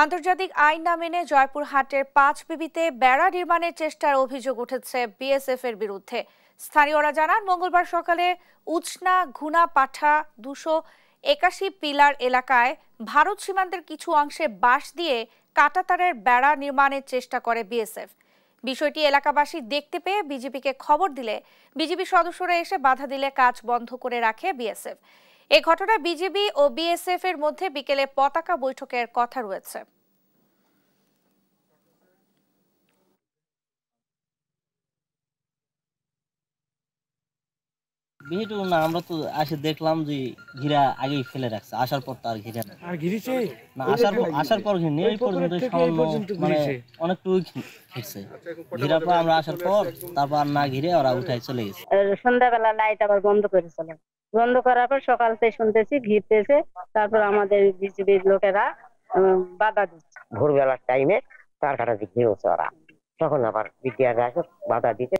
আন্তর্জাতিক আইন না মেনে জয়পুরহাটের ৫ বিবিতে বেড়া নির্মাণের চেষ্টার অভিযোগ উঠেছে বিএসএফ এর বিরুদ্ধে। স্থানীয়রা জানান, মঙ্গলবার সকালে উচনা ঘুনা পাঠা ২৮১ পিলার এলাকায় ভারত সীমান্তের কিছু অংশে বাঁশ দিয়ে কাঁটাতারের বেড়া নির্মাণের চেষ্টা করে বিএসএফ। বিষয়টি এলাকাবাসী দেখতে পেয়ে বিজিবিকে খবর দিলে বিজিবি সদস্যরা এসে বাধা দিলে কাজ বন্ধ করে রাখে বিএসএফ। এ ঘটনায় বিজিবি ও বিএসএফ এর মধ্যে বিকেলে পতাকা বৈঠকের কথা রয়েছে। বিহিটু না, আমরা তো আসে দেখলাম যে ঘিরা আগেই ফেলে রাখছে, আসার পর তো আর ঘিরা না। আর ঘিরেছে না, আসার পর ঘিরে এই পর্যন্ত মানে অনেকটু ঘিরছে। ঘিরার পর আমরা আসার পর তারপর না ঘিরে ওরা উঠায় চলে গেছে। সন্ধ্যাবেলা লাইট আবার বন্ধ করেছিল, বন্ধ করার পর সকাল থেকে শুনতেছি ঘিরতেছে। তারপর আমাদের বিজিবির লোকেরা বাধা দিচ্ছে। ভোরবেলার টাইমে তার কাটা দিয়ে ঘিরেছে ওরা, তখন আবার বিডিআর বাধা দিতে